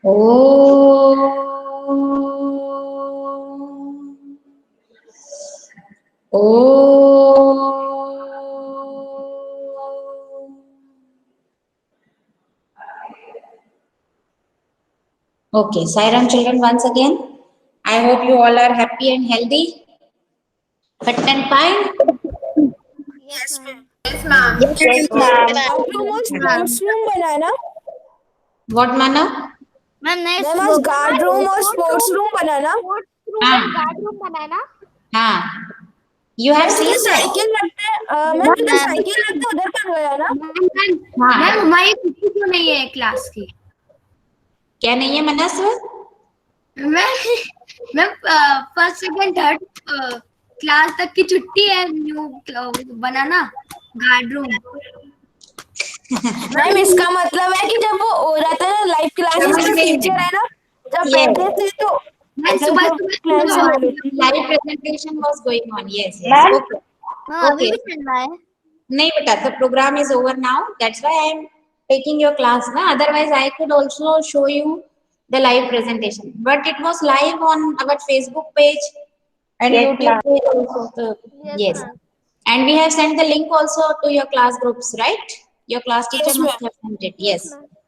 O Okay, Sairam children, once again, I hope you all are happy and healthy, fit and fine. Yes, ma'am. Yes, ma'am. Yes, ma'am. Guard room और sports room बना है ना? What माना? Ma'am नहीं, ma'am आज guard room और sports room बना ना? हाँ गार्ड रूम बना है ना? हाँ, you have seen that? Cycle लगते हैं मैम, जिधर साइकिल लगते उधर पर गया ना? हाँ, मैम हमारी छुट्टी क्यों नहीं है क्लास की? क्या नहीं है Manasv? Ma'am first second third class तक की छुट्टी है, न्यू बनाना गार्ड रूम। मैम इसका मतलब है कि जब वो हो जाता है ना लाइव क्लासेस में, टीचर है ना जब बैठे थे तो मैं सुबह सुबह Live presentation was going on. Yes, yes. Ma'am? Okay. हाँ अभी Okay. भी चल रहा है। नहीं बेटा, the program is over now. That's why I am taking your class ना. Otherwise, I could also show you the live presentation. But it was live on our Facebook page and Yes, YouTube ma'am. page also. So, yes. ma'am. And we have sent the link also to your class groups, right? Your class teacher Yes, must have sent it. Yes.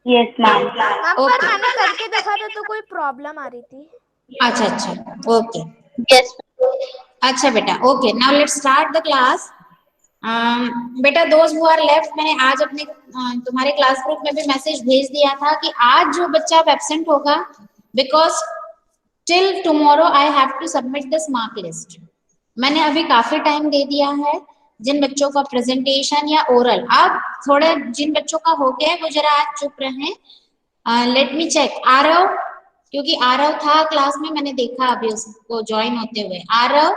Yes, ma'am. Ma'am पर Okay. मैंने करके देखा था तो कोई problem आ रही थी। अच्छा अच्छा. Okay. Yes. अच्छा बेटा. Okay. Now let's start the class. बेटा दोस्त हु आर लेफ्ट, मैंने आज अपने तुम्हारे क्लास ग्रुप में भी मैसेज भेज दिया था कि आज जो बच्चा एब्सेंट होगा, because till tomorrow I have to submit this mark list. मैंने अभी काफी टाइम दे दिया है जिन बच्चों का प्रेजेंटेशन या ओरल, अब थोड़े जिन बच्चों का हो गया है वो जरा आज चुप रहे। लेट मी चेक आरव, क्योंकि आरव था क्लास में, मैंने देखा अभी उसको ज्वाइन होते हुए। आरव,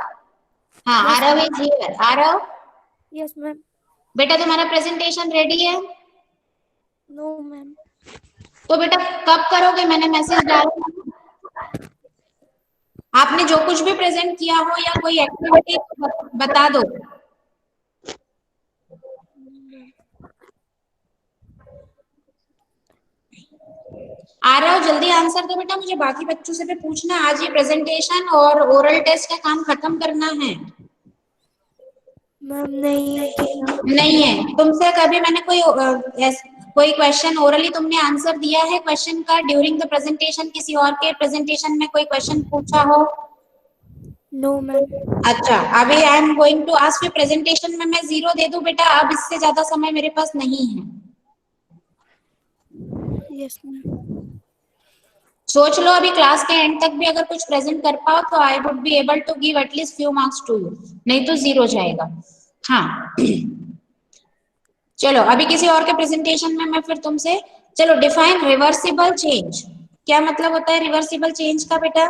हाँ Aarav is here. Aarav, yes ma'am. बेटा तुम्हारा प्रेजेंटेशन रेडी है? No ma'am. तो बेटा कब करोगे? मैंने मैसेज डाला, आपने जो कुछ भी प्रेजेंट किया हो या कोई एक्टिविटी बता दो। आरव जल्दी आंसर दो बेटा, मुझे बाकी बच्चों से भी पूछना है। आज ये प्रेजेंटेशन और ओरल टेस्ट का काम खत्म करना है। मैम नहीं है तुमसे कभी मैंने कोई क्वेश्चन ओरली तुमने आंसर दिया है क्वेश्चन का ड्यूरिंग द प्रेजेंटेशन? किसी और के प्रेजेंटेशन में कोई क्वेश्चन पूछा हो? No ma'am. अच्छा, अभी I am going to ask you, presentation में मैं 0 दे दूं बेटा? अब इससे ज्यादा समय मेरे पास नहीं है। Yes ma'am. सोच लो, अभी क्लास के एंड तक भी अगर कुछ प्रेजेंट कर पाओ तो I would be able to give at least few marks to you, नहीं तो 0 जाएगा। हाँ चलो, अभी किसी और के प्रेजेंटेशन में मैं फिर तुमसे, चलो डिफाइन रिवर्सिबल चेंज। क्या मतलब होता है रिवर्सिबल चेंज का बेटा?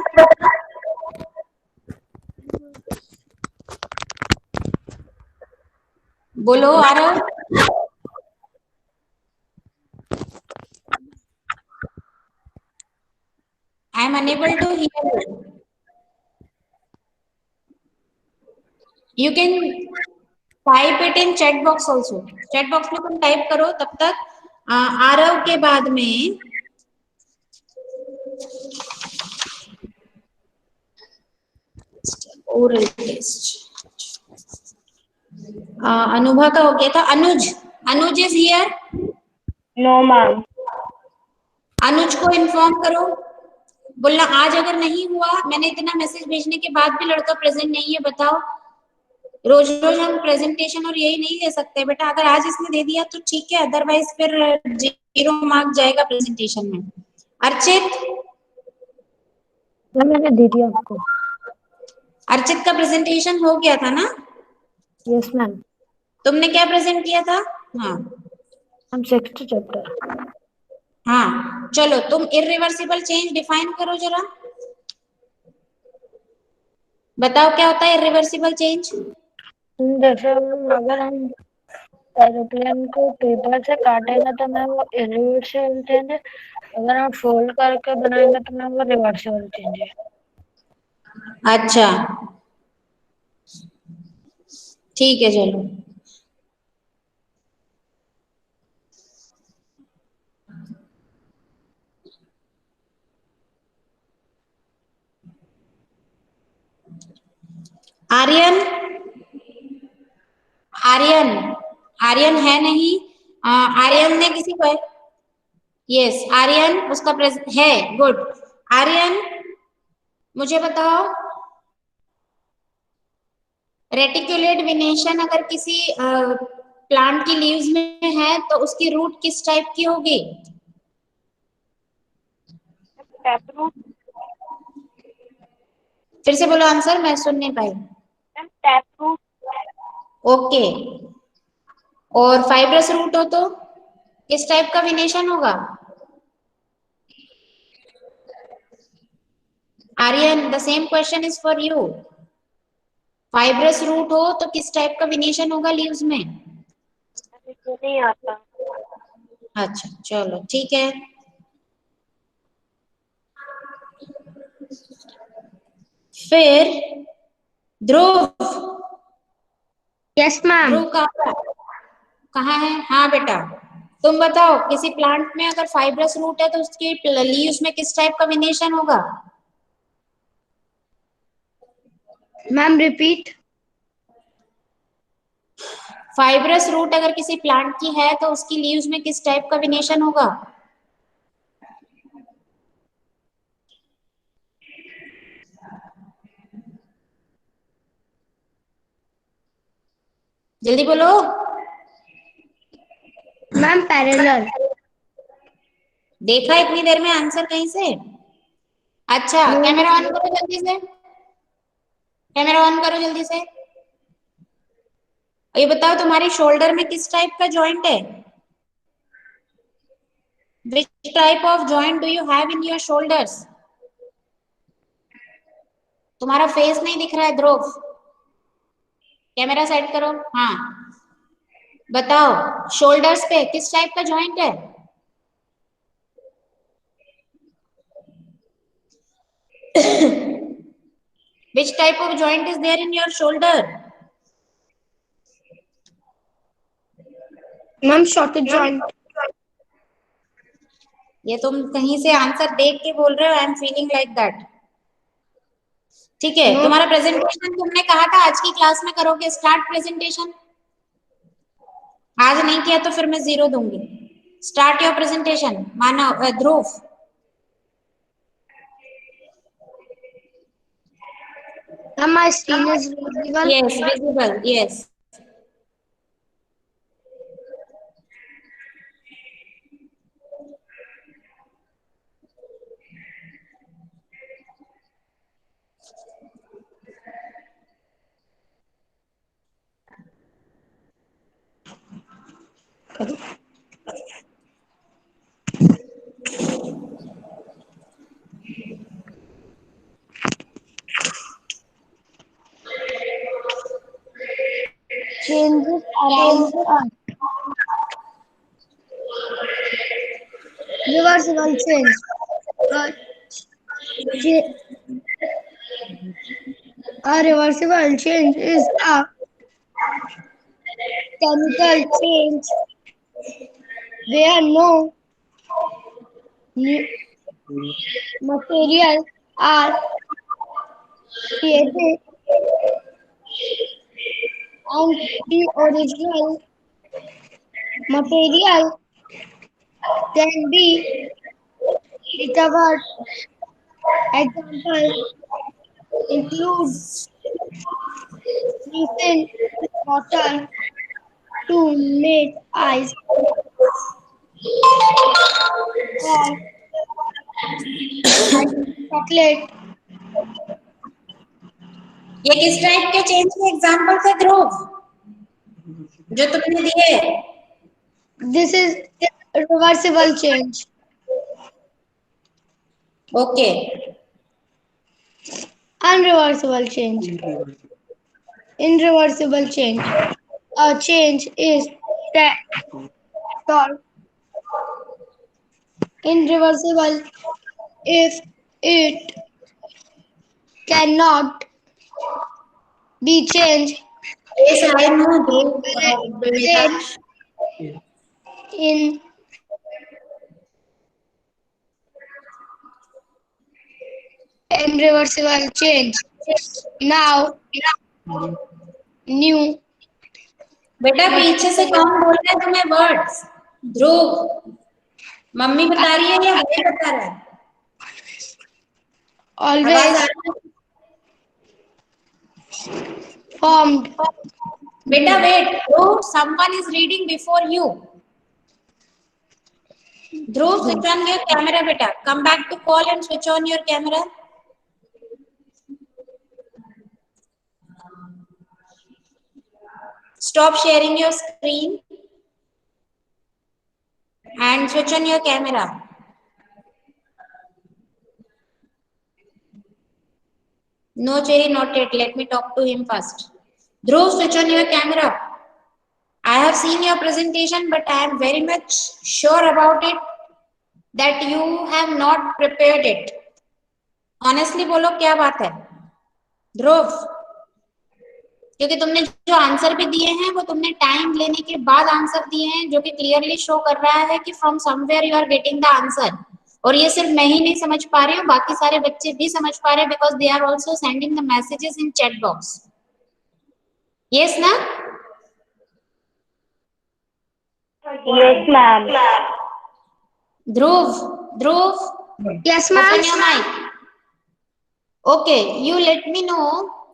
बोलो Aarav. I am unable to hear you. You can type it in chat box also. Chat box में तुम टाइप करो तब तक। आरव के बाद में ओरल टेस्ट अनुभा का हो गया था। अनुज, अनुज इज हियर? No, ma'am. अनुज को इन्फॉर्म करो, बोलना आज अगर नहीं हुआ, मैंने इतना मैसेज भेजने के बाद भी लड़का प्रेजेंट नहीं है, बताओ। रोज रोज हम प्रेजेंटेशन और यही नहीं ले सकते बेटा। अगर आज इसने दे दिया तो ठीक है, अदरवाइज फिर 0 मार्क जाएगा प्रेजेंटेशन में। अर्चित, मैंने दे दिया आपको। अर्चित का प्रेजेंटेशन हो गया था ना? Yes ma'am. तुमने क्या प्रेजेंट किया था? हाँ हम 6th चैप्टर। हाँ चलो, तुम इरिवर्सिबल चेंज डिफाइन करो जरा, बताओ क्या होता है इरिवर्सिबल चेंज? जैसे अगर हम एरोप्लेन को पेपर से काटेंगे तो मैम वो इरिवर्सिबल चेंज है, अगर हम फोल्ड करके बनाएंगे तो मैम वो रिवर्सिबल चेंज है। अच्छा ठीक है चलो। आर्यन, आर्यन, आर्यन है नहीं? आर्यन ने किसी को, यस आर्यन उसका है, गुड। आर्यन मुझे बताओ, रेटिकुलेट वेनेशन अगर किसी प्लांट की लीव्स में है तो उसकी रूट किस टाइप की होगी? टैपरूट। फिर से बोलो आंसर, मैं सुन नहीं पाई। टैपरूट। ओके, और फाइब्रस रूट हो तो किस टाइप का वेनेशन होगा? Aryan the same question is for you. Fibrous root हो तो किस टाइप का वेनेशन होगा लीव्स में? मुझे नहीं आता। अच्छा चलो ठीक है। फिर ध्रुव, यस मैम। ध्रुव कहाँ है? हाँ बेटा, तुम बताओ किसी प्लांट में अगर फाइब्रस रूट है तो उसकी लीव्स में किस टाइप का वेनेशन होगा? Ma'am repeat. फाइब्रस रूट अगर किसी प्लांट की है तो उसकी लीव्स में किस टाइप का वेनेशन होगा? जल्दी बोलो। Ma'am parallel. देखा इतनी देर में आंसर कहीं से? अच्छा कैमरा ऑन करो जल्दी से, कैमरा ऑन करो जल्दी से। ये बताओ तुम्हारी शोल्डर में किस टाइप का जॉइंट है? Which type of joint do you have in your shoulders? तुम्हारा फेस नहीं दिख रहा है ध्रुव, कैमरा सेट करो। हाँ बताओ, शोल्डर्स पे किस टाइप का जॉइंट है? Which type of joint is there in your shoulder? Ma'am shortage joint. ये तुम कहीं से आंसर देख के बोल रहे हो, I am feeling like that. ठीक है, No. तुम्हारा प्रेजेंटेशन तुमने कहा था आज की क्लास में करोगे, स्टार्ट प्रेजेंटेशन। आज नहीं किया तो फिर मैं 0 दूंगी। Start your presentation. Manav, Dhruv. Ma'am my screen is visible. Yes visible, yes. Changes around us. Reversible change. Cha- a reversible change is a chemical change where no new material are created and the original material can be recovered. Example include recent water to make ice or chocolate. ये किस type के change के example थे ध्रुव जो तुमने दिए? This is reversible change. Okay, Unreversible change. Irreversible change. A change is called irreversible if it cannot be changed yes I know Dhruv, बेटा। in irreversible change. Now new. बेटा पीछे से कौन बोल रहा है तुम्हें वर्ड्स? ध्रुव, मम्मी बता रही है या भाई बता रहा है? आवाज आ ऑलवेज। रही है? फॉर्म्ड। बेटा wait, Dhruv, someone is reading before you. Dhruv, switch on your camera, beta. Come back to call and switch on your camera. Stop sharing your screen and switch on your camera. No, Cherry, not yet. Let me talk to him first. Dhruv, switch on your camera. I have seen your presentation, but I am very much sure about it that you have not prepared it. Honestly बोलो क्या बात है? ध्रुव, क्योंकि तुमने जो answer भी दिए हैं वो तुमने टाइम लेने के बाद आंसर दिए हैं, जो कि क्लियरली शो कर रहा है कि from somewhere you are getting the answer. और ये सिर्फ मैं ही नहीं समझ पा रही हूँ, बाकी सारे बच्चे भी समझ पा रहे हैं, because they are also sending the messages in chat box. Yes ना? Yes, ma'am. Dhruv, Dhruv, yes open ma'am. your mic. Okay, you let me know.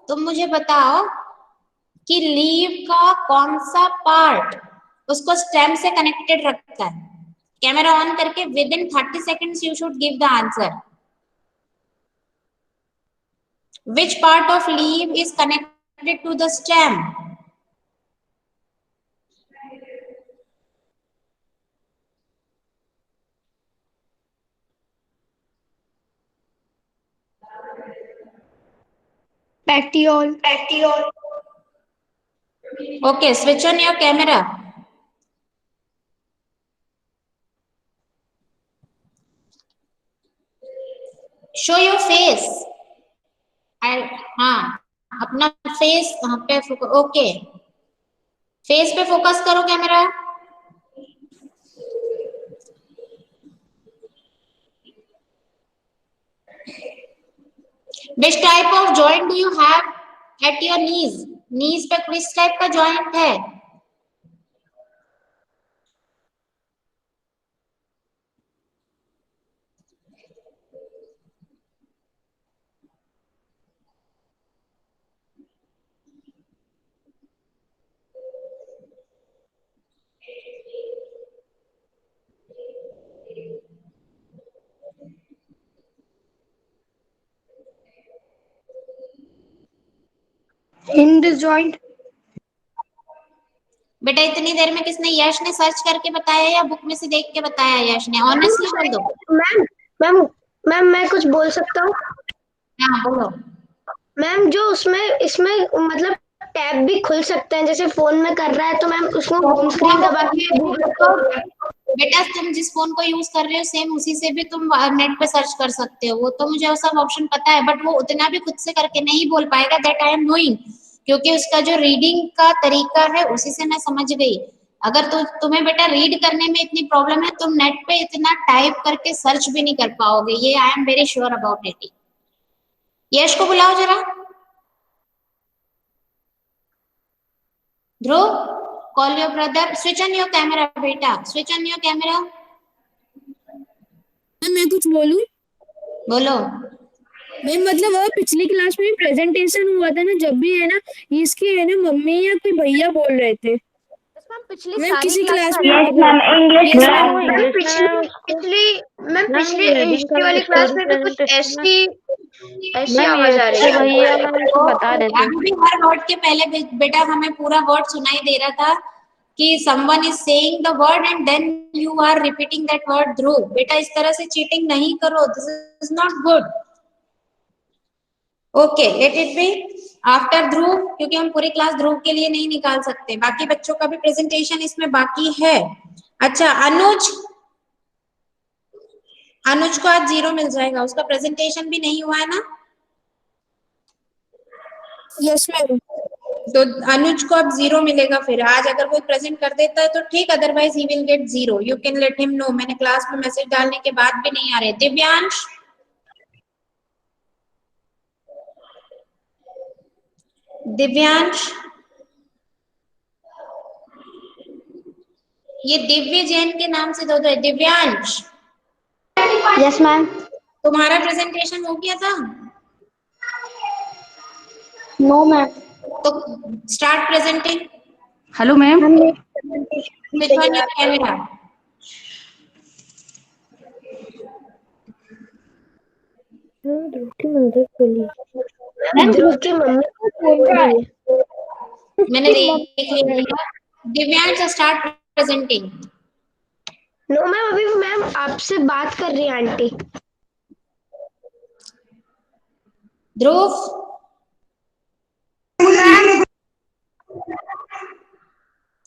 तुम मुझे बताओ कि लीव का कौन सा पार्ट उसको स्टेम से कनेक्टेड रखता है। कैमरा ऑन करके with in 30 seconds you should give the answer. Which part of leaf is connected to the stem? Petiole. Okay, switch on your camera. Show your face. हाँ, अपना face वहां पे okay, face पे focus करो camera. Which type of joint do you have at your knees? Knees पे किस type का joint है? Hind joint. बेटा इतनी देर में किसने, यश ने सर्च करके बताया या बुक में से देख के बताया? यश ने, ऑनेस्टली बोल दो। मैम मैम मैम मैं कुछ बोल सकता हूँ? हाँ बोलो। मैम जो उसमें इसमें मतलब टैब भी खुल सकते हैं, जैसे फोन में कर रहा है तो मैम उसको होम स्क्रीन दबा के बेटा तुम जिस फोन को यूज कर रहे हो सेम उसी से भी तुम नेट पे सर्च कर सकते हो, वो तो मुझे वो सब ऑप्शन पता है, बट वो उतना भी खुद से करके नहीं बोल पाएगा, दैट आई एम नोइंग, क्योंकि उसका जो रीडिंग का तरीका है उसी से मैं समझ गई। अगर तुम्हें बेटा रीड करने में इतनी प्रॉब्लम है, तुम नेट पे इतना टाइप करके सर्च भी नहीं कर पाओगे, ये I am very sure about it. Yash को बुलाओ जरा। Dhruv, call your brother, switch on your camera बेटा, स्विच ऑन योर कैमरा। मैं कुछ बोलूं? बोलो। मैं मतलब वो पिछली क्लास में प्रेजेंटेशन हुआ था ना, जब भी है ना इसकी है ना मम्मी या कोई भैया बोल रहे थे। पिछली मैं सारी किसी क्लास में Yes, ma'am. English, Yes, ma'am. ma'am. पिछली हिस्ट्री वाली क्लास में भी कुछ ऐसी आवाज आ रही है। भैया हमको बता रहे थे। अभी भी हर वर्ड के पहले बेटा हमें पूरा वर्ड सुनाई दे रहा था कि someone is saying the word and then you are repeating that word. ध्रुव बेटा इस तरह से चीटिंग नहीं करो, this is not good. Okay, let it be. After ध्रुव, क्योंकि हम पूरी क्लास ध्रुव के लिए नहीं निकाल सकते, बाकी बच्चों का भी प्रेजेंटेशन इसमें बाकी है। अच्छा अनुज, अनुज को आज 0 मिल जाएगा, उसका प्रेजेंटेशन भी नहीं हुआ है ना? Yes ma'am. तो अनुज को अब 0 मिलेगा। फिर आज अगर कोई प्रेजेंट कर देता है तो ठीक, otherwise he will get 0। You can let him know. मैंने क्लास में मैसेज डालने के बाद भी नहीं आ रहे। दिव्यांश, दिव्यांश, ये दिव्य जैन के नाम से दो है। Divyansh, yes ma'am. तुम्हारा प्रेजेंटेशन हो गया था? No ma'am. तो start presenting. Hello ma'am. Switch on your camera. Dhruv की मदद खोली। ध्रुव की मम्मी को बोल रही है। मैंने देख लिया। Divyansh start presenting. No ma'am, अभी मैम आपसे बात कर रही है आंटी। ध्रुव,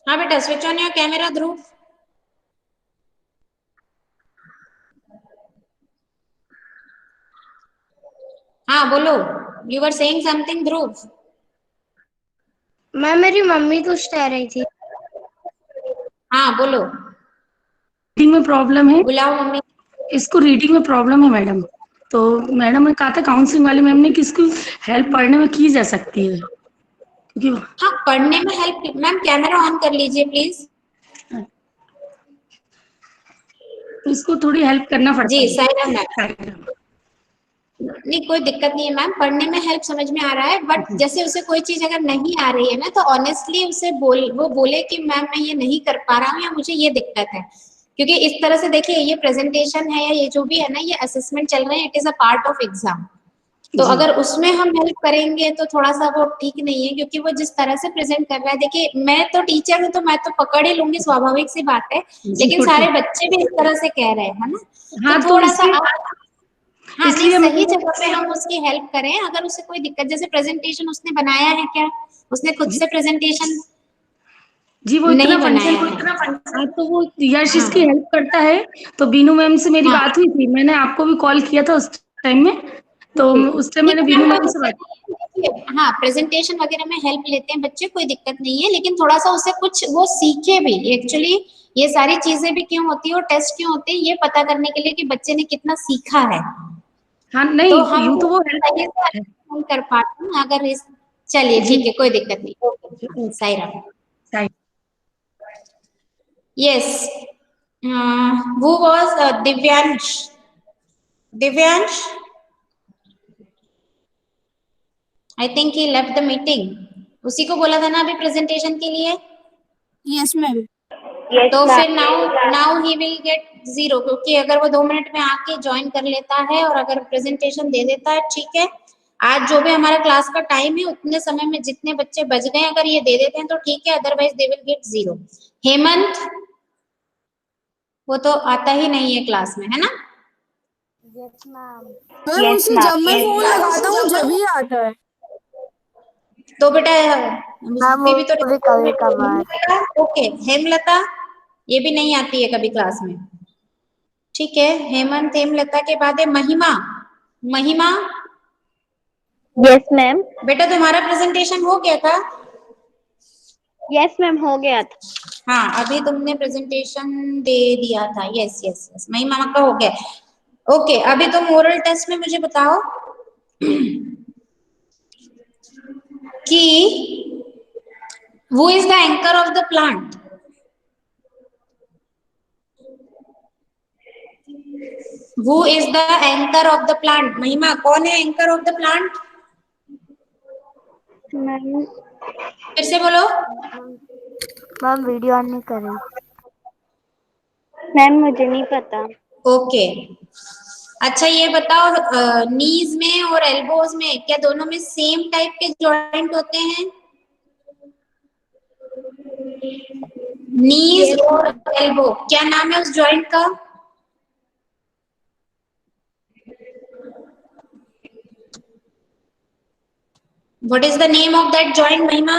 हाँ बेटा, switch on your camera Dhruv. हाँ बोलो, you were saying something Dhruv. Ma'am मेरी मम्मी कुछ कह रही थी। हाँ बोलो, रीडिंग में प्रॉब्लम है, बुलाओ मम्मी। इसको रीडिंग में प्रॉब्लम है मैडम। तो मैडम ने कहा था काउंसलिंग वाली मैम ने कि इसकी हेल्प पढ़ने में की जा सकती है, क्योंकि हाँ पढ़ने में हेल्प। मैम कैमरा ऑन कर लीजिए प्लीज। इसको थोड़ी हेल्प करना पड़ता जी है। सायरा मैम, नहीं कोई दिक्कत नहीं है मैम, पढ़ने में हेल्प समझ में आ रहा है, बट जैसे उसे कोई चीज अगर नहीं आ रही है ना, तो ऑनेस्टली उसे वो बोले कि मैम मैं ये नहीं कर पा रहा हूँ या मुझे ये दिक्कत है। क्योंकि इस तरह से देखिए, ये प्रेजेंटेशन है या ये जो भी है ना, ये असेसमेंट चल रहे हैं, it is a part of exam. तो जी। अगर उसमें हम हेल्प करेंगे तो थोड़ा सा वो ठीक नहीं है, क्योंकि वो जिस तरह से प्रेजेंट कर रहा है, देखिए मैं तो टीचर हूँ तो मैं तो पकड़ ही लूंगी, स्वाभाविक सी बात है, लेकिन सारे बच्चे भी इस तरह से कह रहे हैं, है ना? हाँ, तो थोड़ा सा हाँ नहीं, इसलिए सही जगह पे हम उसकी हेल्प करें। अगर उसे कोई दिक्कत, जैसे प्रेजेंटेशन उसने बनाया है क्या? उसने खुद से प्रेजेंटेशन जी वो नहीं इतना बनाया फंक्शन, है। हाँ तो वो यश हाँ इसकी हेल्प करता है। तो बीनू मैम से मेरी हाँ बात हुई थी, मैंने आपको भी कॉल किया था उस टाइम में, तो उस टाइम नहीं मैंने बीनू मैम, मैम से बात। हाँ प्रेजेंटेशन वगैरह में हेल्प लेते हैं बच्चे, कोई दिक्कत नहीं है, लेकिन थोड़ा सा उसे कुछ वो सीखे भी। एक्चुअली ये सारी चीजें भी क्यों होती है और टेस्ट क्यों होते हैं, ये पता करने के लिए कि बच्चे ने कितना सीखा है। हाँ नहीं, तो हम यूं तो वो सही से नहीं कर पाते हैं। अगर इस चलिए ठीक है, कोई दिक्कत नहीं। Saira, yes, who was Divyansh? Divyansh, I think he left the meeting. उसी को बोला था ना अभी प्रेजेंटेशन के लिए। Yes ma'am. Yes, तो फिर ma'am. Now he will get 0, क्योंकि अगर वो 2 मिनट में आके ज्वाइन कर लेता है और अगर प्रेजेंटेशन दे देता है, ठीक है। आज जो भी हमारा क्लास का टाइम है, उतने समय में जितने बच्चे बच गए अगर ये दे देते हैं तो ठीक है, otherwise they will get 0। Hemant, वो तो आता ही नहीं है क्लास में, है ना? मैम Yes, उसे ma'am. जब मैं फोन लगाता हूँ जब ही आता है। तो बेटा उसकी भी तो ओके। हेमलता, ये भी नहीं आती है कभी क्लास में, ठीक है। हेमंत, हेमलता के बाद है महिमा। महिमा Yes, ma'am. बेटा, तुम्हारा प्रेजेंटेशन हो गया था? Yes, ma'am. हो गया था. हाँ अभी तुमने प्रेजेंटेशन दे दिया था। यस यस यस, महिमा का हो गया। ओके, अभी तुम ओरल टेस्ट में मुझे बताओ कि who is the anchor of the plant? Who is the anchor of the plant? महिमा, कौन है anchor of the plant? Ma'am फिर से बोलो। मैम वीडियो ऑन नहीं कर रही। मैम मुझे नहीं पता. ओके, अच्छा ये बताओ, नीज में और एल्बोज में क्या दोनों में सेम टाइप के जॉइंट होते हैं? नीज और एल्बो, क्या नाम है उस जॉइंट का? What is the name of that joint, Mahima?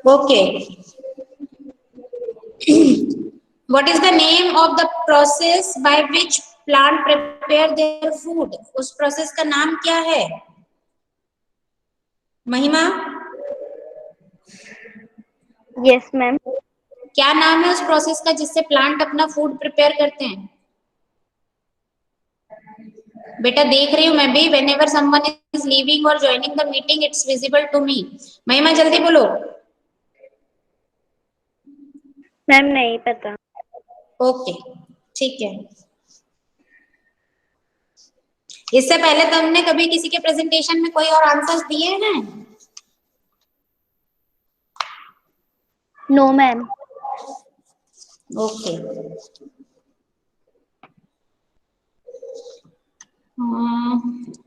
Okay. What is the name of the process by which plant prepare their food? उस प्रोसेस का नाम क्या है? महिमा, Yes, ma'am. क्या नाम है उस प्रोसेस का जिससे प्लांट अपना फूड प्रिपेयर करते हैं? बेटा देख रही हूँ मैं भी, whenever someone is leaving or joining the meeting, it's visible to me. महिमा जल्दी बोलो। मैम नहीं पता। ओके ठीक है। इससे पहले तुमने कभी किसी के प्रेजेंटेशन में कोई और आंसर्स दिए हैं? No ma'am. Okay.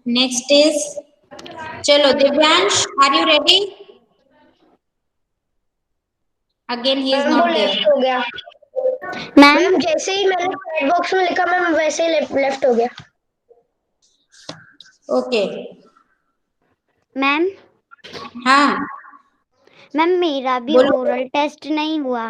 Next is, चलो Divyansh, are you ready? Again he is ma'am वो नॉट लेफ्ट देयर। हो गया। मैम जैसे ही मैंने चैट बॉक्स में लिखा मैम वैसे ही लेफ्ट हो गया। ओके। मैम हाँ मैम मेरा भी बोलो। ओरल टेस्ट नहीं हुआ।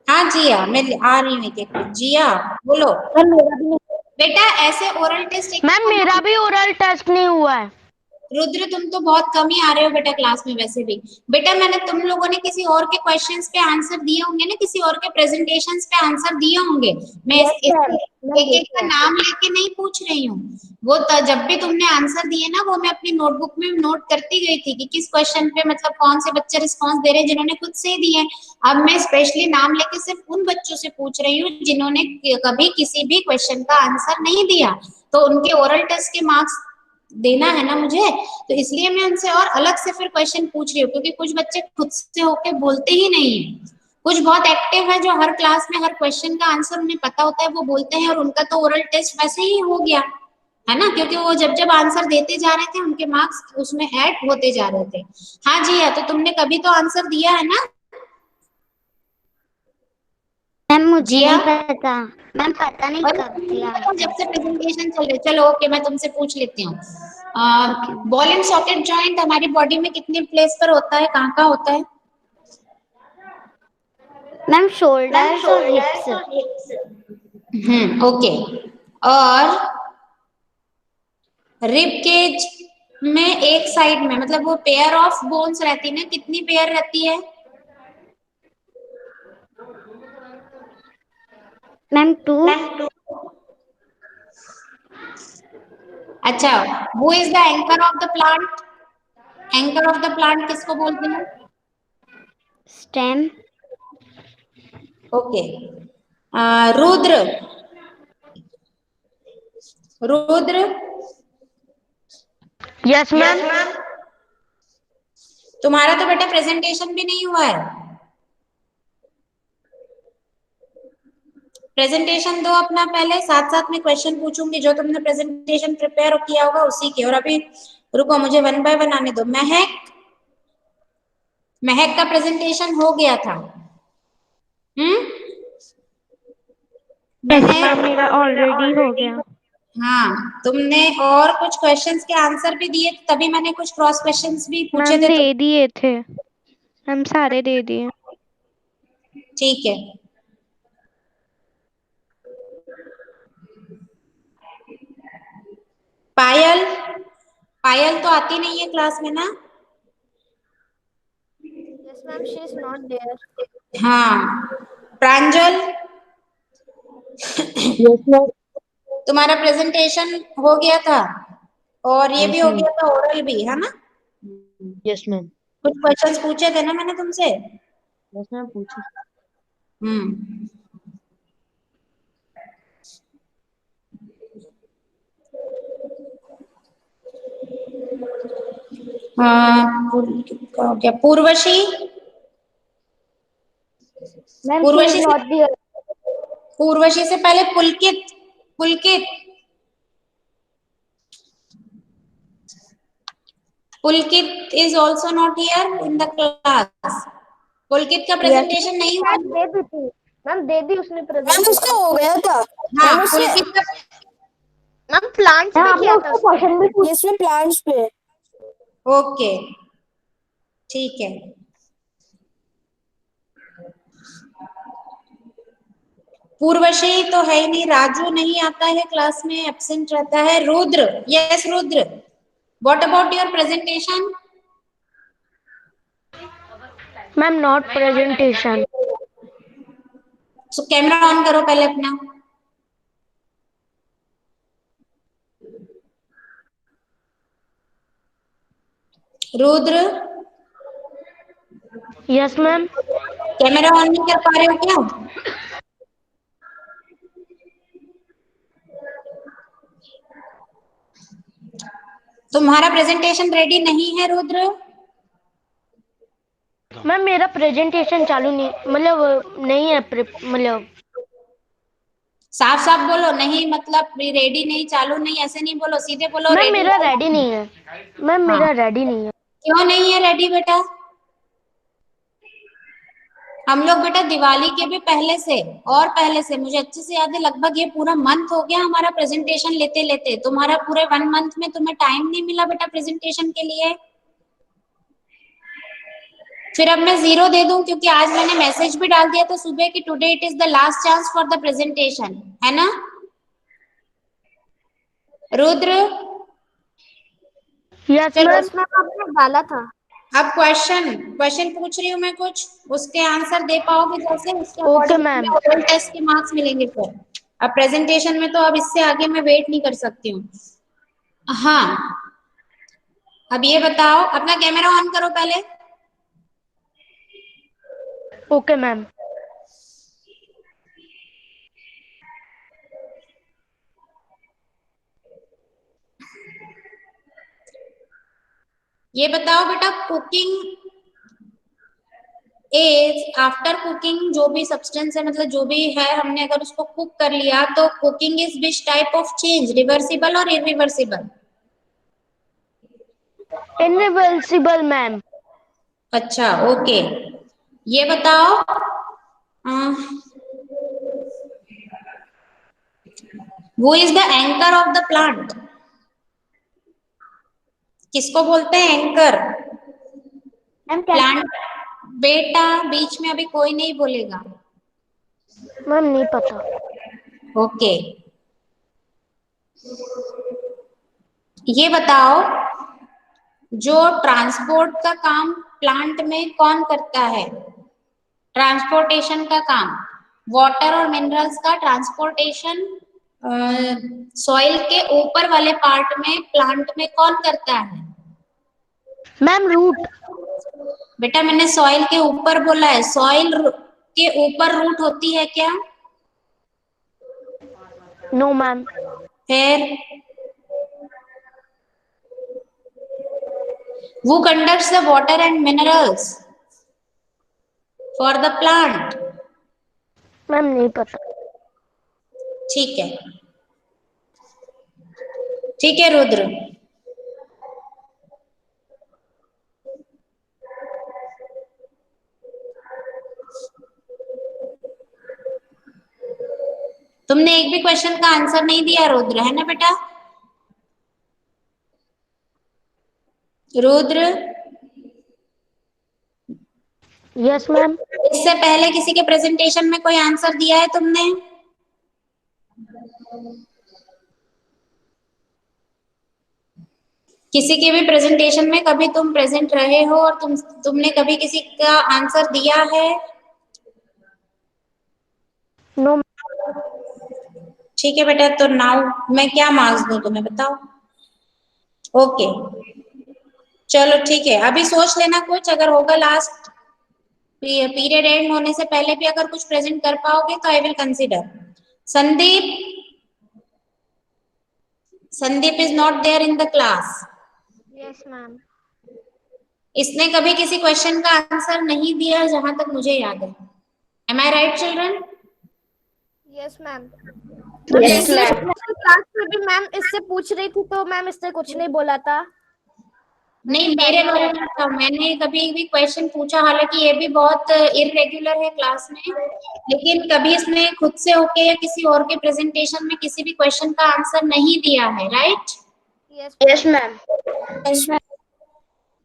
हाँ जिया, मैं आ रही हूँ एक एक मिनट। जिया बोलो। मैम मेरा भी नहीं। बेटा ऐसे ओरल टेस्ट एक मैम मेरा भी ओरल टेस्ट नहीं हुआ है। रुद्र तुम तो बहुत कम ही आ रहे हो बेटा क्लास में वैसे भी। बेटा मैंने तुम लोगों ने किसी और के क्वेश्चंस पे आंसर दिए होंगे ना, किसी और के प्रेजेंटेशंस पे आंसर दिए होंगे। मैं एक एक का नाम लेके नहीं पूछ रही हूँ। वो जब भी तुमने आंसर दिए ना, वो मैं अपनी नोटबुक में नोट करती गई थी कि किस क्वेश्चन पे मतलब कौन से बच्चे रिस्पॉन्स दे रहे हैं जिन्होंने खुद से दिए। अब मैं स्पेशली नाम लेके सिर्फ उन बच्चों से पूछ रही हूँ जिन्होंने कभी किसी भी क्वेश्चन का आंसर नहीं दिया, तो उनके ओरल टेस्ट के मार्क्स देना है ना मुझे, तो इसलिए मैं उनसे और अलग से फिर क्वेश्चन पूछ रही हूँ। क्योंकि कुछ बच्चे खुद से होके बोलते ही नहीं है, कुछ बहुत एक्टिव है जो हर क्लास में हर क्वेश्चन का आंसर उन्हें पता होता है, वो बोलते हैं, और उनका तो ओरल टेस्ट वैसे ही हो गया है ना, क्योंकि वो जब जब आंसर देते जा रहे थे उनके मार्क्स उसमें ऐड होते जा रहे थे। हाँ जी, तो तुमने कभी तो आंसर दिया है ना? मैम मुझे जिया? नहीं पता। मैम पता नहीं कब दिया। जब से प्रेजेंटेशन चल रही। चलो ओके, मैं तुमसे पूछ लेती हूँ। बॉल एंड सॉकेट जॉइंट हमारी बॉडी में कितने प्लेस पर होता है, कहाँ कहाँ होता है? मैम शोल्डर्स और हिप्स। ओके। और रिब केज में एक साइड में, मतलब वो पेयर ऑफ बोन्स रहती है ना, कितनी पेयर रहती है? मैम 2। अच्छा, who is the anchor of the plant? Anchor of the plant किसको बोलते हैं? Stem. Okay. Rudra, Rudra yes ma'am. तुम्हारा तो बेटा प्रेजेंटेशन भी नहीं हुआ है। प्रेजेंटेशन दो अपना पहले, साथ साथ में क्वेश्चन पूछूंगी जो तुमने प्रेजेंटेशन प्रिपेयर किया होगा उसी के। और अभी रुको, मुझे 1 बाय 1 आने दो। महक का प्रेजेंटेशन हो गया था। महक मेरा ऑलरेडी हो गया। हाँ, तुमने और कुछ क्वेश्चंस के आंसर भी दिए, तभी मैंने कुछ क्रॉस क्वेश्चंस भी पूछे मैम थे। दे दिए थे, हम सारे दे दिए। ठीक है। पायल, पायल तो आती नहीं है क्लास में ना? Yes, ma'am. She is not there. हाँ। प्रांजल, तुम्हारा प्रेजेंटेशन हो गया था और ये भी हो गया था, ओरल भी, है ना? Yes ma'am. कुछ क्वेश्चंस पूछे थे ना मैंने तुमसे? यस मैम पूछे। हम्म। हाँ, क्या पूर्वशी? मैम पूर्वशी से, नॉट दियर। पूर्वशी से पहले पुलकित, पुलकित, पुलकित is also not here in the class. पुलकित का प्रेजेंटेशन नहीं हुआ? दे दी थी मैम, दे दी उसने मैम प्रेजेंटेशन। उसका हो गया था। हाँ, मैम उसने, पुलकित का। मैम प्लांट्स पे किया था उसने। इसमें प्लांट्स पे। ओके ठीक है। पूर्वशी तो है ही नहीं, राजू नहीं आता है क्लास में, एब्सेंट रहता है। Rudra, yes Rudra, what about your presentation? Ma'am not presentation. So camera on करो पहले अपना। Rudra, yes ma'am. Camera on नहीं कर पा रहे हो क्या? तुम्हारा प्रेजेंटेशन रेडी नहीं है रुद्र? मैम मेरा प्रेजेंटेशन चालू नहीं, मतलब नहीं है, मतलब साफ साफ बोलो, नहीं मतलब रेडी नहीं, चालू नहीं, ऐसे नहीं बोलो, सीधे बोलो मैम रेडी। मेरा रेडी नहीं है, मैम मेरा रेडी नहीं है। क्यों नहीं है रेडी बेटा? हम लोग बेटा दिवाली के भी पहले से और पहले से, मुझे अच्छे से याद है, लगभग ये पूरा मंथ हो गया हमारा प्रेजेंटेशन लेते लेते। तुम्हारा पूरे 1 मंथ में तुम्हें टाइम नहीं मिला बेटा प्रेजेंटेशन के लिए। फिर अब मैं 0 दे दूं क्योंकि आज मैंने मैसेज भी डाल दिया था सुबह कि today it is the last chance for the presentation, है ना रुद्र? Yes ma'am. आपने डाला था। अब क्वेश्चन पूछ रही हूँ मैं कुछ, उसके आंसर दे पाओगे जैसे, उसके okay according ma'am. Oral test के मार्क्स मिलेंगे फिर। अब प्रेजेंटेशन में तो अब इससे आगे मैं वेट नहीं कर सकती हूँ। हाँ, अब ये बताओ, अपना कैमरा ऑन करो पहले। Okay ma'am. ये बताओ बेटा, कुकिंग इज, आफ्टर कुकिंग जो भी सब्सटेंस है, मतलब जो भी है, हमने अगर उसको कुक कर लिया तो cooking is which type of change, reversible और इरिवर्सिबल? इनरिवर्सिबल मैम। अच्छा ओके। ये बताओ, वो is the anchor of the plant, किसको बोलते हैं एंकर? प्लांट बेटा, बीच में अभी कोई नहीं बोलेगा। मैम नहीं पता। ओके, ये बताओ, जो ट्रांसपोर्ट का काम प्लांट में कौन करता है? ट्रांसपोर्टेशन का काम, वाटर और मिनरल्स का ट्रांसपोर्टेशन सॉइल के ऊपर वाले पार्ट में प्लांट में कौन करता है? Ma'am root. बेटा मैंने सॉइल के ऊपर बोला है, सॉइल के ऊपर रूट होती है क्या? No ma'am. फिर who conducts the water and minerals for the plant? Ma'am नहीं पता। ठीक है, ठीक है रुद्र। तुमने एक भी क्वेश्चन का आंसर नहीं दिया रुद्र, है ना बेटा? Rudra, yes ma'am. इससे पहले किसी के प्रेजेंटेशन में कोई आंसर दिया है तुमने? किसी के भी प्रेजेंटेशन में कभी तुम प्रेजेंट रहे हो और तुमने कभी किसी का आंसर दिया है? नो। ठीक है बेटा, तो नाउ मैं क्या मार्क्स दूं तुम्हें बताओ? ओके चलो ठीक है, अभी सोच लेना कुछ, अगर होगा लास्ट पीरियड एंड होने से पहले भी अगर कुछ प्रेजेंट कर पाओगे तो I will consider. Sandeep is not there in the class. Yes ma'am. इसने कभी किसी क्वेश्चन का आंसर नहीं दिया जहां तक मुझे याद है। Am I right children? Yes ma'am. Yes ma'am. Class में भी मैम इससे पूछ रही थी तो मैम इसने कुछ नहीं बोला था। नहीं, मेरे बारे में था, मैंने कभी भी क्वेश्चन पूछा, हालांकि ये भी बहुत इररेगुलर है क्लास में, लेकिन कभी इसने खुद से होके या किसी और के प्रेजेंटेशन में किसी भी क्वेश्चन का आंसर नहीं दिया है, राइट? Yes ma'am.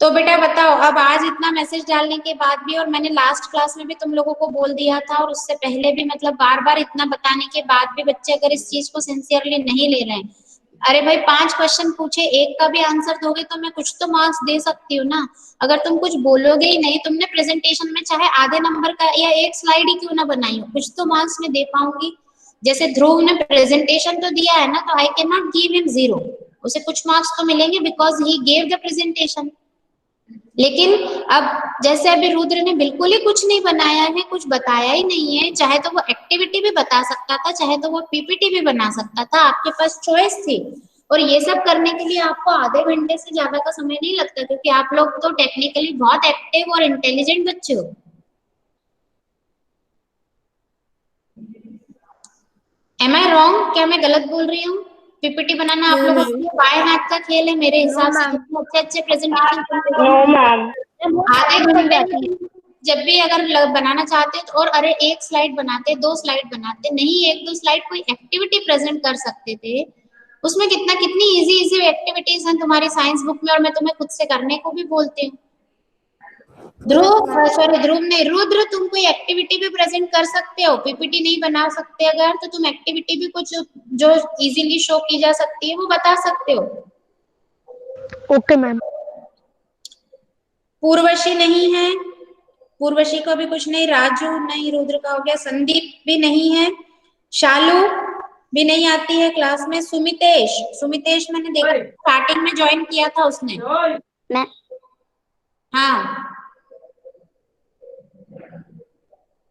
तो बेटा बताओ, अब आज इतना मैसेज डालने के बाद भी, और मैंने लास्ट क्लास में भी तुम लोगों को बोल दिया था, और उससे पहले भी, मतलब बार बार इतना बताने के बाद भी बच्चे अगर इस चीज को सिंसियरली नहीं ले रहे हैं, अरे भाई 5 क्वेश्चन पूछे, एक का भी आंसर दोगे तो मैं कुछ तो मार्क्स दे सकती हूँ ना। अगर तुम कुछ बोलोगे ही नहीं, तुमने प्रेजेंटेशन में चाहे आधे नंबर का या एक स्लाइड ही क्यों ना बनाई हो, कुछ तो मार्क्स में दे पाऊंगी। जैसे ध्रुव ने प्रेजेंटेशन तो दिया है ना, तो I can not give him 0, उसे कुछ मार्क्स तो मिलेंगे because he gave the presentation. लेकिन अब जैसे अभी रुद्र ने बिल्कुल ही कुछ नहीं बनाया है, कुछ बताया ही नहीं है, चाहे तो वो एक्टिविटी भी बता सकता था, चाहे तो वो पीपीटी भी बना सकता था, आपके पास चॉइस थी। और ये सब करने के लिए आपको आधे घंटे से ज्यादा का समय नहीं लगता, क्योंकि आप लोग तो टेक्निकली बहुत एक्टिव और इंटेलिजेंट बच्चे हो। Am I wrong? क्या मैं गलत बोल रही हूँ? पीपीटी बनाना आप लोगों के लिए बाएं हाथ का खेल है मेरे हिसाब से। अच्छे अच्छे प्रेजेंटेशन नो मैम। आधे घंटे में जब भी अगर बनाना चाहते तो, और अरे एक स्लाइड बनाते, 2 स्लाइड बनाते, नहीं 1-2 स्लाइड कोई एक्टिविटी प्रेजेंट कर सकते थे। उसमें कितनी इजी इजी एक्टिविटीज हैं तुम्हारी साइंस बुक में, और मैं तुम्हें खुद से करने को भी बोलती हूँ। ध्रुव ने, रुद्र तुम कोई एक्टिविटी भी प्रेजेंट कर सकते हो, पीपीटी नहीं बना सकते अगर, तो तुम एक्टिविटी भी कुछ जो इजीली शो की जा सकती है वो बता सकते हो। Okay ma'am. पूर्वशी नहीं है, पूर्वशी को भी कुछ नहीं, राजू नहीं, रुद्र का हो गया, संदीप भी नहीं है, शालू भी नहीं आती है क्लास में, सुमितेश मैंने देखा स्टार्टिंग में ज्वाइन किया था उसने। मैं हाँ,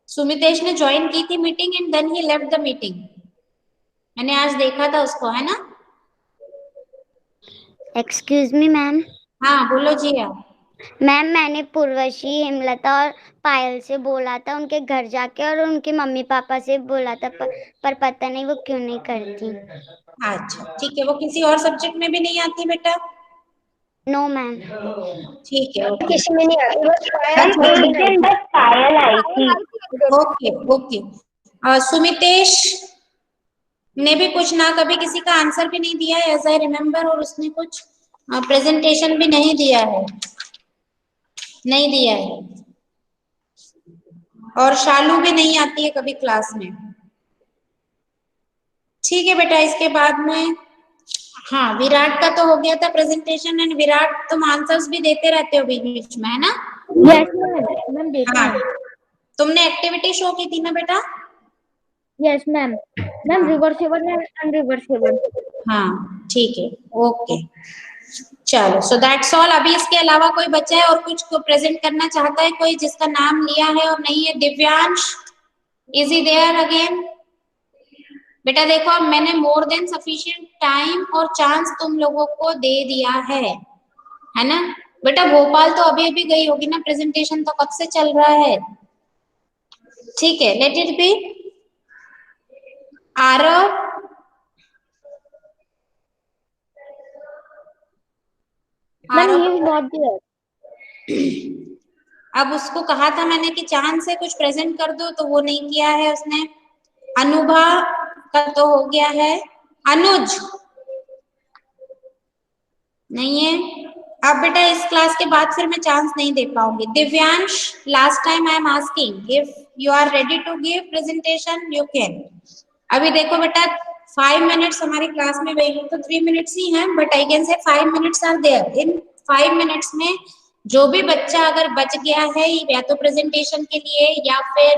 सुमितेश ने ज्वाइन की थी meeting and then he left the meeting. मैंने आज देखा था उसको, है ना? Excuse me ma'am. हाँ बोलो जिया। मैम मैंने पूर्वशी, हेमलता और पायल से बोला था उनके घर जाके, और उनके मम्मी पापा से बोला था, पर पता नहीं वो क्यों नहीं करती। अच्छा ठीक है, वो किसी और सब्जेक्ट में भी नहीं आती बेटा? No ma'am. ठीक है, ओके किसी में नहीं आती, बस एक दिन बस पायल आई थी। Okay okay. सुमितेश ने भी कुछ ना कभी किसी का आंसर भी नहीं दिया है एज आई रिमेम्बर, और उसने कुछ प्रेजेंटेशन भी नहीं दिया है, नहीं दिया है। और शालू भी नहीं आती है कभी क्लास में। ठीक है बेटा, इसके बाद में हाँ विराट का तो हो गया था प्रेजेंटेशन, एंड विराट तुम आंसर्स भी देते रहते हो बीच बीच में, है ना? यस मैम देती हाँ, हूँ। तुमने एक्टिविटी शो की थी ना बेटा? Yes ma'am. Ma'am reversible and unreversible. हाँ ठीक है, ओके चलो, सो दैट्स ऑल। अभी इसके अलावा कोई बच्चा है और कुछ को प्रेजेंट करना चाहता है, कोई जिसका नाम लिया है और नहीं है? Divyansh, is he there again? बेटा देखो, अब मैंने मोर देन सफिशिएंट टाइम और चांस तुम लोगों को दे दिया है ना? बेटा भोपाल तो अभी अभी गई होगी ना, प्रेजेंटेशन तो कब से चल रहा है। ठीक है, let it be. Aarav, ma'am he is not there. अब उसको कहा था मैंने कि चांद से कुछ प्रेजेंट कर दो, तो वो नहीं किया है उसने। अनुभा का तो हो गया है, अनुज नहीं है। अब बेटा इस क्लास के बाद फिर मैं चांस नहीं दे पाऊंगी। Divyansh, last time I am asking if you are ready to give presentation, you can. अभी देखो बेटा 5 मिनट्स हमारी क्लास में वही तो 3 मिनट्स ही हैं, but I can say 5 minutes are there. In 5 minutes में जो भी बच्चा अगर बच गया है या तो प्रेजेंटेशन के लिए या फिर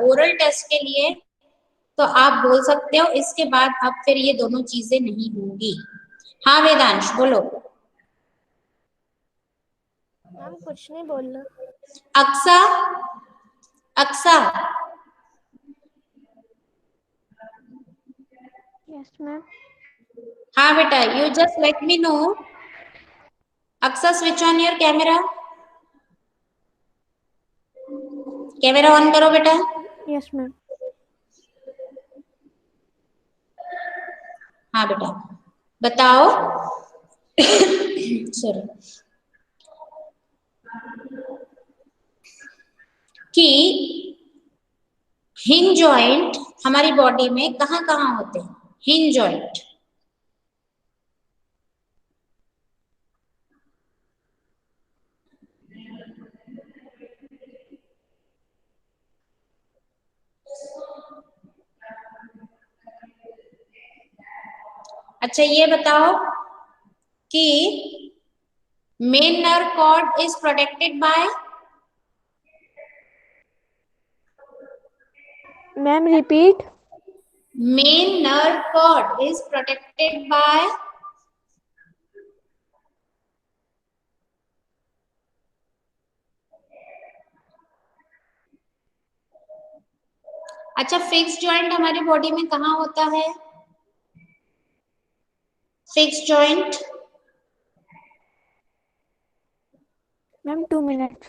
ओरल टेस्ट के लिए, तो आप बोल सकते हो। इसके बाद अब फिर ये दोनों चीजें नहीं होंगी। हाँ वेदांश बोलो। मैम कुछ नहीं बोलना। Aksa, Aksa yes ma'am. हाँ बेटा, you just let me know. Aksa switch on your camera, camera on करो बेटा। Yes ma'am. हाँ बेटा बताओ। सॉरी, कि हिंज जॉइंट हमारी बॉडी में कहाँ कहाँ होते हैं? हिंज जॉइंट अच्छा ये बताओ कि main nerve cord is protected by? Ma'am repeat. Main nerve cord is protected by? अच्छा, फिक्स जॉइंट हमारी बॉडी में कहाँ होता है? Fix joint ma'am 2 minute.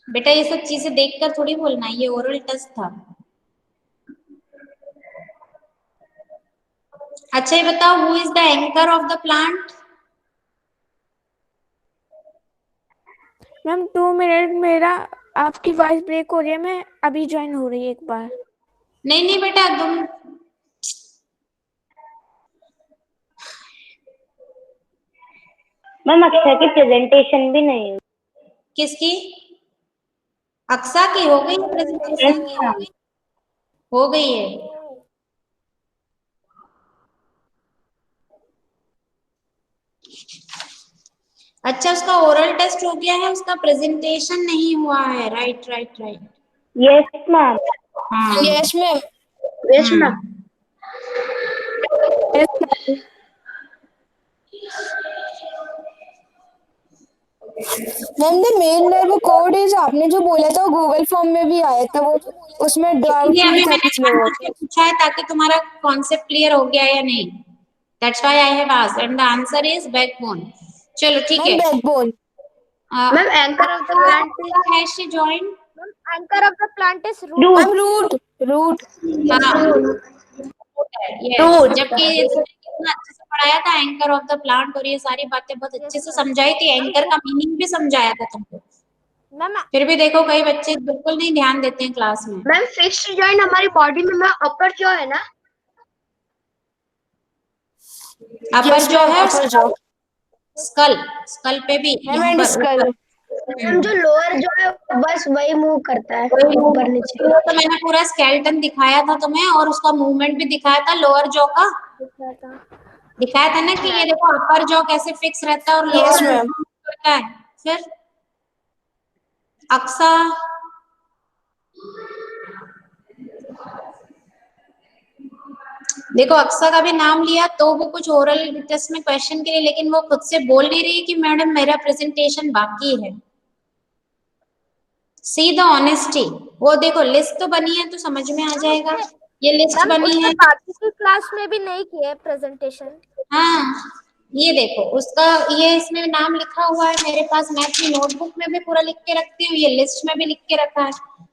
बेटा ये सब चीजें देखकर थोड़ी बोलना, ये ओरल टेस्ट था। अच्छा ये बताओ, who is the anchor of the plant? Ma'am 2 minute, मेरा आपकी वॉइस ब्रेक हो रही है, मैं अभी ज्वाइन हो रही है एक बार। नहीं नहीं बेटा, तुम मैम अक्षय की प्रेजेंटेशन भी नहीं हुई। किसकी? अक्सा की हो गई प्रेजेंटेशन? हो गई है। अच्छा उसका ओरल टेस्ट हो गया है, उसका प्रेजेंटेशन नहीं हुआ है। Right right right. Yes ma'am. हाँ yes ma'am. Yes ma'am. Ma'am the main verb code is, आपने जो बोला था वो गूगल फॉर्म में भी आया था, वो उसमें डाउट इसलिए नहीं अभी था मैंने कुछ लोगों आपसे पूछा है ताकि तुम्हारा कॉन्सेप्ट क्लियर हो गया या नहीं। That's why I have asked and the answer is backbone. चलो ठीक मैम है। Backbone. Ma'am anchor of the plant है she join. Anchor of the plant is root. Ma'am root. Root. हाँ जबकि कितना अच्छे से पढ़ाया था एंकर ऑफ द प्लांट, और ये सारी बातें बहुत अच्छे से समझाई थी, एंकर का मीनिंग भी समझाया था तुमको। मैम फिर भी देखो कई बच्चे बिल्कुल नहीं ध्यान देते हैं क्लास में। मैम फिक्स्ड जॉइंट हमारी बॉडी में मैम अपर जो है ना, अपर जो है अपर जो स्कल, स्कल पे भी मैम यहाँ एंड पर स्कल। मैम जो लोअर जो है बस वही मूव करता है ऊपर नीचे। तो मैंने पूरा स्केलेटन दिखाया था तुम्हें, और उसका मूवमेंट भी दिखाया था लोअर जॉ का। दिखाया था ना कि ये देखो अपर जॉ कैसे फिक्स रहता है और Yes, लोअर ma'am. करता है। फिर अक्सा देखो, अक्सा का भी नाम लिया तो वो कुछ ओरल टेस्ट में क्वेश्चन के लिए, लेकिन वो खुद से बोल नहीं रही कि मैडम मेरा प्रेजेंटेशन बाकी है। See the honesty. वो देखो लिस्ट तो बनी है तो समझ में आ जाएगा, ये लिस्ट बनी है। बाकी की क्लास में भी नहीं किया है प्रेजेंटेशन। हाँ ये देखो उसका, ये इसमें नाम लिखा हुआ है मेरे पास, मैं अपनी नोटबुक में भी पूरा लिख के रखती हूँ, ये लिस्ट में भी लिख के रखा है।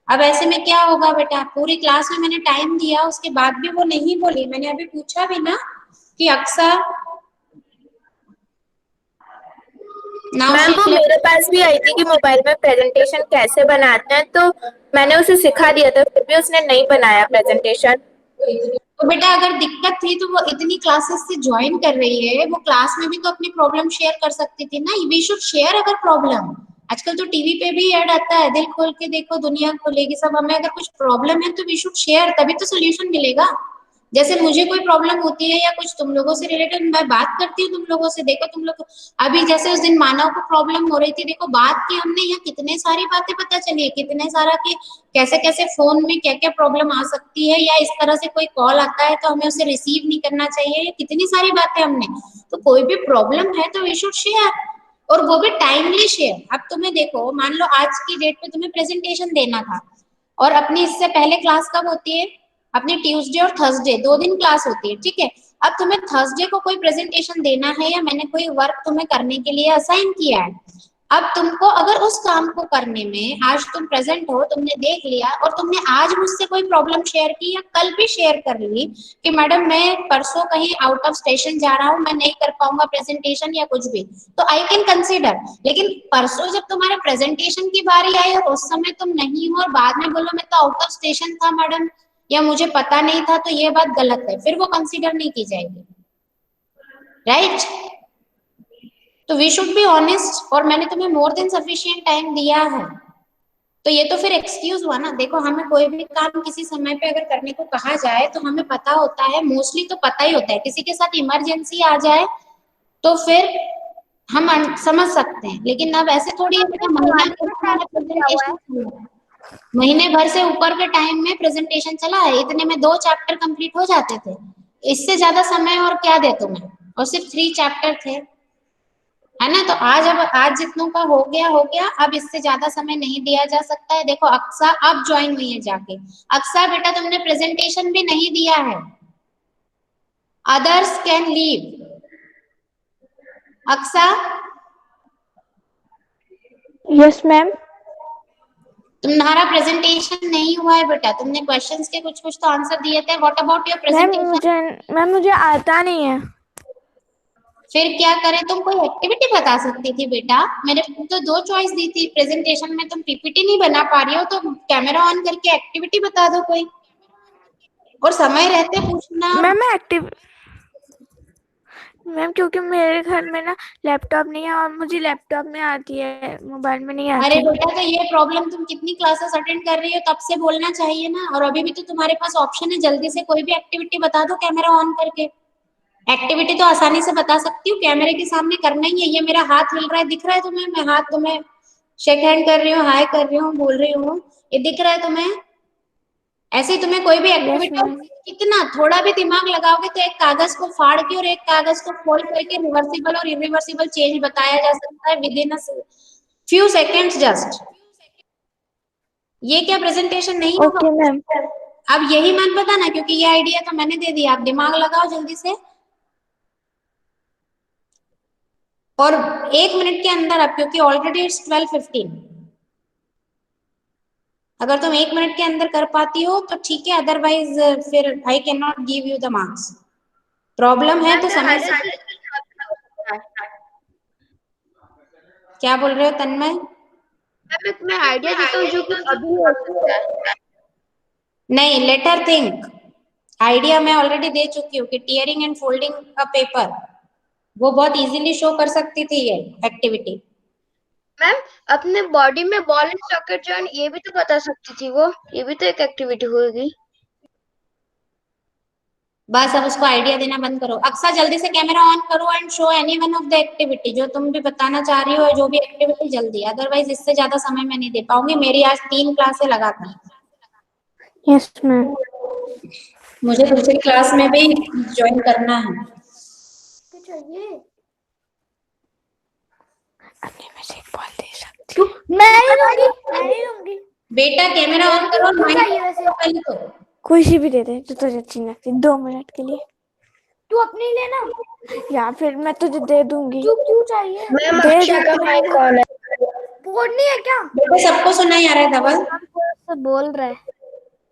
अब ऐसे में क्या होगा बेटा, पूरी क्लास में मैंने टाइम दिया, उसके बाद भी वो नहीं बोली। मैंने अभी पूछा भी ना कि अक्सर मैम वो मेरे पास भी आई थी कि मोबाइल में प्रेजेंटेशन कैसे बनाते हैं, तो मैंने उसे सिखा दिया था, फिर भी उसने नहीं बनाया प्रेजेंटेशन। तो बेटा अगर दिक्कत थी तो वो इतनी क्लासेस से ज्वाइन कर रही है, वो क्लास में भी तो अपनी प्रॉब्लम शेयर कर सकती थी ना। वी शुड शेयर अगर प्रॉब्लम। आजकल तो टीवी पे भी ऐड आता है, दिल खोल के देखो दुनिया खोलेगी सब। हमें अगर कुछ प्रॉब्लम है तो वी शुड शेयर, तभी तो सोल्यूशन मिलेगा। जैसे मुझे कोई प्रॉब्लम होती है या कुछ तुम लोगों से रिलेटेड, मैं बात करती हूँ तुम लोगों से, देखो तुम लोग अभी जैसे उस दिन मानव को प्रॉब्लम हो रही थी, देखो बात की हमने, यहाँ कितने सारी बातें पता चली है, कितने सारा कि कैसे कैसे फोन में क्या क्या प्रॉब्लम आ सकती है, या इस तरह से कोई कॉल आता है तो हमें उसे रिसीव नहीं करना चाहिए, ये कितनी सारी बातें हमने। तो कोई भी प्रॉब्लम है तो वी शुड शेयर, और वो भी टाइमली शेयर। अब तुम्हें देखो, मान लो आज की डेट पे तुम्हें प्रेजेंटेशन देना था, और अपनी इससे पहले क्लास कब होती है, अपनी ट्यूसडे और थर्सडे 2 दिन क्लास होती है, ठीक है। अब तुम्हें थर्सडे को कोई प्रेजेंटेशन देना है, या मैंने कोई वर्क तुम्हें करने के लिए असाइन किया है। अब तुमको अगर उस काम को करने में आज तुम प्रेजेंट हो, तुमने देख लिया, और तुमने आज मुझसे कोई प्रॉब्लम शेयर की या कल भी शेयर कर ली कि मैडम मैं परसों कहीं आउट ऑफ स्टेशन जा रहा हूँ, मैं नहीं कर पाऊंगा प्रेजेंटेशन या कुछ भी, तो आई कैन कंसिडर। लेकिन परसों जब तुम्हारे प्रेजेंटेशन की बारी आई और उस समय तुम नहीं हो, और बाद में बोलो मैं तो आउट ऑफ स्टेशन था मैडम, या मुझे पता नहीं था, तो ये बात गलत है, फिर वो कंसीडर नहीं की जाएगी। राइट? तो वी शुड बी ऑनेस्ट, और मैंने तुम्हें मोर देन सफिशिएंट टाइम दिया है, तो ये तो फिर एक्सक्यूज हुआ ना। देखो हमें कोई भी काम किसी समय पे अगर करने को कहा जाए तो हमें पता होता है, मोस्टली तो पता ही होता है। किसी के साथ इमरजेंसी आ जाए तो फिर हम समझ सकते हैं, लेकिन अब ऐसे थोड़ी महीने भर से ऊपर के टाइम में प्रेजेंटेशन चला है, इतने में 2 चैप्टर कंप्लीट हो जाते थे, इससे ज्यादा समय और क्या दे तुम्हें, और सिर्फ 3 चैप्टर थे, है ना। तो आज जितनों का हो गया, अब इससे ज्यादा समय नहीं दिया जा सकता है। देखो अक्सा अब ज्वाइन हुई है जाके। अक्सा बेटा तुमने प्रेजेंटेशन भी नहीं दिया है। Others can leave. Aksa yes ma'am. तुम्हारा प्रेजेंटेशन नहीं हुआ है बेटा। तुमने क्वेश्चंस के कुछ तो आंसर दिए थे। What about your presentation? मुझे आता नहीं है। फिर क्या करें? तुम कोई एक्टिविटी बता सकती थी बेटा। मैंने तो 2 चॉइस दी थी। प्रेजेंटेशन में तुम पीपीटी नहीं बना पा रही हो तो कैमरा ऑन करके एक्टिविटी बता दो कोई, और समय रहते पूछना। मैम क्योंकि मेरे घर में ना लैपटॉप नहीं है और मुझे लैपटॉप में आती है, मोबाइल में नहीं अरे आती। बेटा तो ये प्रॉब्लम तुम कितनी क्लासेस अटेंड कर रही हो तब से बोलना चाहिए ना। और अभी भी तो तुम्हारे पास ऑप्शन है, जल्दी से कोई भी एक्टिविटी बता दो कैमरा ऑन करके। एक्टिविटी तो आसानी से बता सकती हूँ, कैमरे के सामने करना ही है। ये मेरा हाथ हिल रहा है, दिख रहा है तुम्हें? मैं हाथ तुम्हें शेक हैंड कर रही हूँ, हाय कर रही हूँ, बोल रही हूँ, ये दिख रहा है तुम्हें? ऐसे ही तुम्हें कोई भी एक्टिविटी, कितना थोड़ा भी दिमाग लगाओगे तो एक कागज को फाड़ के और एक कागज को फोल्ड करके रिवर्सिबल और इरिवर्सिबल चेंज बताया जा सकता है with in a few seconds just. ये क्या प्रेजेंटेशन नहीं होगा? Okay ma'am. अब यही मत बताना, क्योंकि ये आइडिया तो मैंने दे दिया। आप दिमाग लगाओ जल्दी से, और 1 मिनट के अंदर अब, क्योंकि ऑलरेडी इट्स 12:15, अगर तुम 1 मिनट के अंदर कर पाती हो तो ठीक है, अदरवाइज फिर I can not give you the marks. Problem है तो समय से। क्या बोल रहे हो तन्मय? मैं तुम्हें आइडिया देता हूँ जो कि अभी हो सकता है। नहीं, लेटर थिंक। आइडिया मैं ऑलरेडी दे चुकी हूँ कि tearing and folding a paper, वो बहुत इजीली शो कर सकती थी ये एक्टिविटी। मैम अपने बॉडी में बॉल एंड सॉकेट जॉइन ये भी तो बता सकती थी वो, ये भी तो एक एक्टिविटी होगी। बस अब उसको आइडिया देना बंद करो। अक्सा जल्दी से कैमरा ऑन करो and show any one of the activity जो तुम भी बताना चाह रही हो, जो भी एक्टिविटी जल्दी, अदरवाइज इससे ज्यादा समय मैं नहीं दे पाऊंगी। मेरी आज 3 क्लासें लगातार। Yes ma'am. मुझे दूसरी क्लास में भी ज्वाइन करना है। अपने में से एक बॉल दे सकती हूँ। मैं नहीं लूंगी। बेटा कैमरा ऑन करो, पहले तो कोई सी भी दे दे जो तुझे अच्छी लगती, 2 मिनट के लिए। तू अपनी लेना, या फिर मैं तुझे दे दूंगी। क्यों चाहिए? मैम दे अक्षय का माइक कौन है? बोर्ड नहीं है क्या? बेटा सबको सुना ही आ रहा है धवल? से बोल रहे।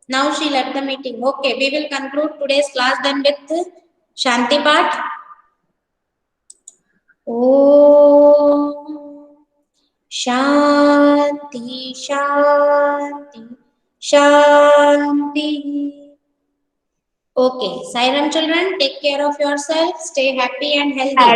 Now she left the meeting. Okay, we will conclude today's class then with Shanti Path. Om Shanti Shanti Shanti. Okay, Sairam children, take care of yourself. Stay happy and healthy.